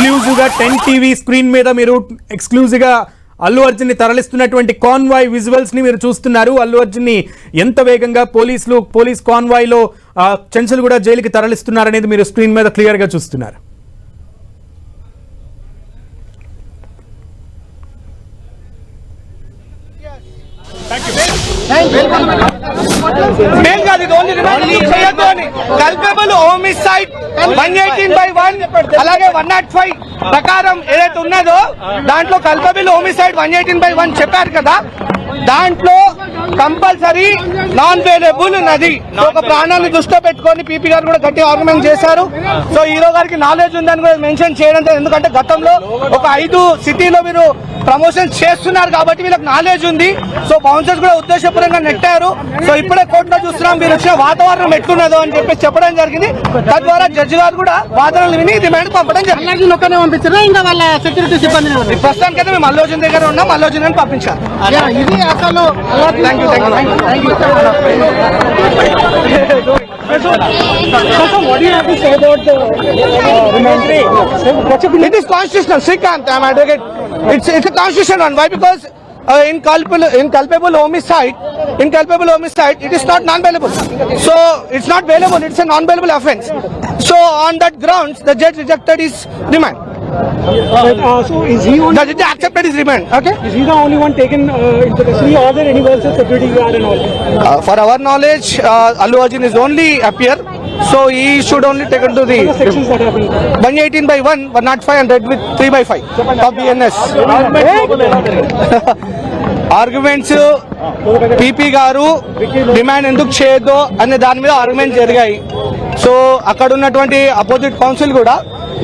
Exclusive గా 10 TV screen మీద మీరు ఎక్స్క్లూజివ్ గా అల్లు అర్జున్ ని తరలిస్తున్నటువంటి కాన్వాయ్ విజువల్స్ ని మీరు చూస్తున్నారు. అల్లు అర్జున్ ని ఎంత వేగంగా పోలీస్ కాన్వాయ్ లో చెంచల్గూడ జైలుకి తరలిస్తున్నారు అనేది మీరు స్క్రీన్ మీద క్లియర్ గా చూస్తున్నారు. కల్పబుల్ హోమిసైడ్ 118/1 అలాగే 105 ప్రకారం ఏదైతే ఉన్నదో దాంట్లో కల్పబుల్ హోమిసైడ్ 118/1 చెప్పారు కదా, దాంట్లో కంపల్సరీ నాన్ వేలబుల్ ఉన్నది. ఒక ప్రాణాన్ని దృష్టిలో పెట్టుకొని పీపీ గారు కూడా గట్టి ఆర్గ్యుమెంట్ చేశారు. సో హీరో గారికి నాలెడ్జ్ ఉందని కూడా మెన్షన్ చేయడం, ఎందుకంటే గతంలో ఒక 5 సిటీలో మీరు ప్రమోషన్ చేస్తున్నారు కాబట్టి వీళ్ళకి నాలెడ్జ్ ఉంది. సో బౌన్సర్స్ కూడా ఉద్దేశపూర్వకంగా నెట్టారు. సో ఇప్పుడే కోర్టులో చూస్తున్నాం మీరు వచ్చిన వాతావరణం ఎట్లున్నదో అని చెప్పి చెప్పడం జరిగింది. తద్వారా జడ్జి గారు కూడా వాదనలు విని రిమాండ్ పంపడం జరిగింది. ఇంకా వాళ్ళ సెక్యూరిటీ సిబ్బంది ప్రస్తుతానికి అయితే మేము అల్లు అర్జున్ దగ్గర ఉన్నాం, అల్లు అర్జున్ అని పంపించారు. ఇది అసలు what do you have to say about the it is constitutional. Srikanth, I am advocate. It's a constitutional one. Why? Because in culpable homicide, it is not non-bailable. So it's not bailable. It's a non-bailable offence. So on that grounds, the judge rejected his remand. so is he only, the judge accepted his remand. Okay. Is he the only one taken into custody, or are there any else security guard and all? For our knowledge, Allu Arjun is only appear. So he should only take into the sections that happened. 118/1, 105 and read with 3/5 of BNS. Arguments PP గారు demand ఎందుకు చేయొద్దు అనే దాని మీద argument జరిగాయి. So అక్కడ ఉన్నటువంటి opposite council కూడా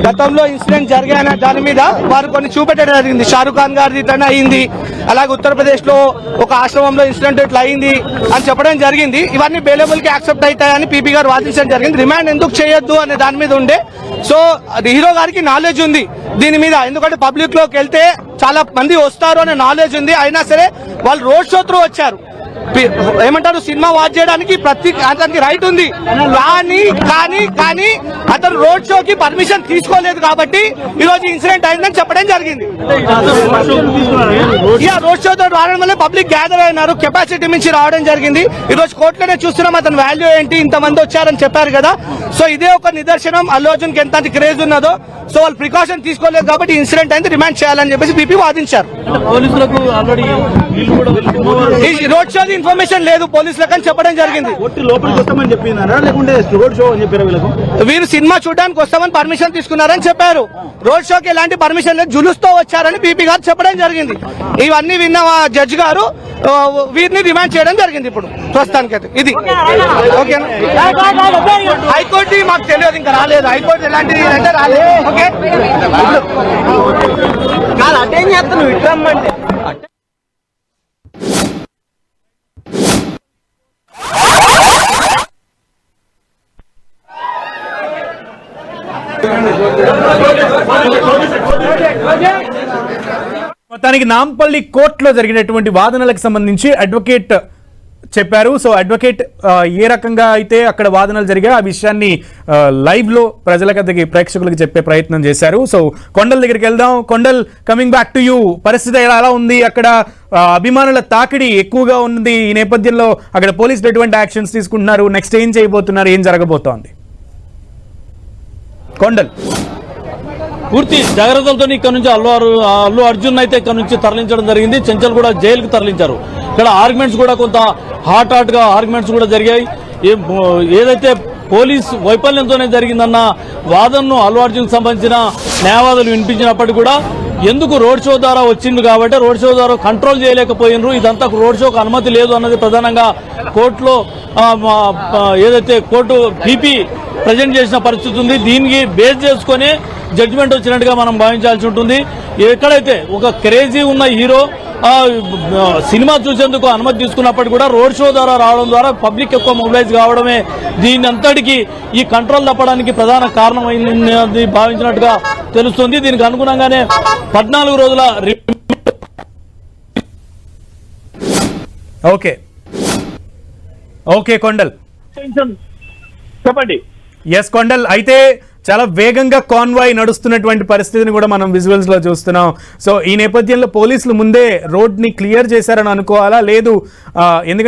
గతంలో ఇన్సిడెంట్ జరిగాయనే దాని మీద వారు కొన్ని చూపెట్టడం జరిగింది. షారుఖ్ ఖాన్ గారిది ఇట్లా అయింది, అలాగే ఉత్తరప్రదేశ్ లో ఒక ఆశ్రమంలో ఇన్సిడెంట్ ఇట్లా అయింది అని చెప్పడం జరిగింది. ఇవన్నీ బెయిలబుల్ కి యాక్సెప్ట్ అవుతాయని పీపీ గారు వాదించడం జరిగింది. రిమాండ్ ఎందుకు చేయొద్దు అనే దాని మీద ఉండే. సో హీరో గారికి నాలెడ్జ్ ఉంది దీని మీద, ఎందుకంటే పబ్లిక్ లోకి వెళ్తే చాలా మంది వస్తారు అనే నాలెడ్జ్ ఉంది. అయినా సరే వాళ్ళు రోడ్ షో త్రూ వచ్చారు. ఏమంటారు, సినిమా వాచ్ చేయడానికి అతనికి రైట్ ఉంది. కానీ అతను రోడ్ షోకి పర్మిషన్ తీసుకోలేదు కాబట్టి ఈరోజు ఇన్సిడెంట్ అయిందని చెప్పడం జరిగింది. రోడ్ షో తో రావడం వల్ల పబ్లిక్ గ్యాదర్ అయినారు, కెపాసిటీ మించి రావడం జరిగింది. ఈ రోజు కోర్టులోనే చూస్తున్నాం అతని వాల్యూ ఏంటి, ఇంతమంది వచ్చారని చెప్పారు కదా. సో ఇదే ఒక నిదర్శనం అల్లు అర్జున్ కి ఎంత క్రేజ్ ఉన్నదో. సో వాళ్ళు ప్రికాషన్ తీసుకోలేదు కాబట్టి ఇన్సిడెంట్ అయింది, రిమాండ్ చేయాలని చెప్పేసి పీపీ వాదించారు. రోడ్ షో ఇన్ఫర్మేషన్ లేదు పోలీసులకు అని చెప్పడం జరిగింది. వీరు సినిమా చూడడానికి వస్తామని పర్మిషన్ తీసుకున్నారని చెప్పారు. రోడ్ షోకి ఎలాంటి పర్మిషన్ లేదు, జులుస్తో వచ్చారని పీపీ గారు చెప్పడం జరిగింది. ఇవన్నీ విన్న జడ్జి గారు వీరిని రిమాండ్ చేయడం జరిగింది. ఇప్పుడు ప్రస్తుతానికైతే ఇది ఓకేనా. హైకోర్టు మాకు తెలియదు, ఇంకా రాలేదు. హైకోర్టు ఎలాంటిది అంటే రాలేదు. ఓకే అటేం చేస్తాను ఇట్రమ్మంటే మొత్తానికి నాంపల్లి కోర్టులో జరిగినటువంటి వాదనలకు సంబంధించి అడ్వకేట్ చెప్పారు. సో అడ్వకేట్ ఏ రకంగా అయితే అక్కడ వాదనలు జరిగాయో ఆ విషయాన్ని లైవ్ లో ప్రజలకి ప్రేక్షకులకు చెప్పే ప్రయత్నం చేశారు. సో కొండల్ దగ్గరికి వెళ్దాం. Kondal, coming back to you, పరిస్థితి ఎలా ఉంది అక్కడ? అభిమానుల తాకిడి ఎక్కువగా ఉంది. ఈ నేపథ్యంలో అక్కడ పోలీసులు ఎటువంటి యాక్షన్స్ తీసుకుంటున్నారు? నెక్స్ట్ ఏం చేయబోతున్నారు? ఏం జరగబోతోంది? కొండల్. పూర్తి జాగ్రత్తలతో ఇక్కడ నుంచి అల్లు అర్జున్ అయితే ఇక్కడ నుంచి తరలించడం జరిగింది. చెంచల్గూడ జైలుకు తరలించారు. ఇక్కడ ఆర్గ్యుమెంట్స్ కూడా కొంత హాట్ గా ఆర్గ్యుమెంట్స్ కూడా జరిగాయి. ఏదైతే పోలీస్ వైఫల్యంతోనే జరిగిందన్న వాదనను అల్లు అర్జున్ సంబంధించిన న్యాయవాదులు వినిపించినప్పటికీ కూడా ఎందుకు రోడ్ షో ద్వారా వచ్చింది కాబట్టి రోడ్ షో ద్వారా కంట్రోల్ చేయలేకపోయినరు, ఇదంతా రోడ్ షోకు అనుమతి లేదు అన్నది ప్రధానంగా కోర్టులో ఏదైతే కోర్టు పీపీ ప్రజెంట్ చేసిన పరిస్థితి ఉంది. దీనికి బేస్ చేసుకుని జడ్జిమెంట్ వచ్చినట్టుగా మనం భావించాల్సి ఉంటుంది. ఎక్కడైతే ఒక క్రేజీ ఉన్న హీరో సినిమా చూసేందుకు అనుమతి తీసుకున్నప్పటికీ కూడా రోడ్ షో ద్వారా రావడం ద్వారా పబ్లిక్ ఎక్కువ మొబిలైజ్ కావడమే దీని అంతటికి ఈ కంట్రోల్ తప్పడానికి ప్రధాన కారణమైంది భావించినట్టుగా తెలుస్తుంది. దీనికి అనుగుణంగానే 14 రోజుల ఓకే కొండల్ చెప్పండి. ఎస్ కొండల్, అయితే చాలా వేగంగా కాన్వాయ్ నడుస్తున్నటువంటి పరిస్థితిని కూడా మనం విజువల్స్ లో చూస్తున్నాం. సో ఈ నేపథ్యంలో పోలీసులు ముందే రోడ్ ని క్లియర్ చేశారని అనుకోవాలా, లేదు ఎందుకంటే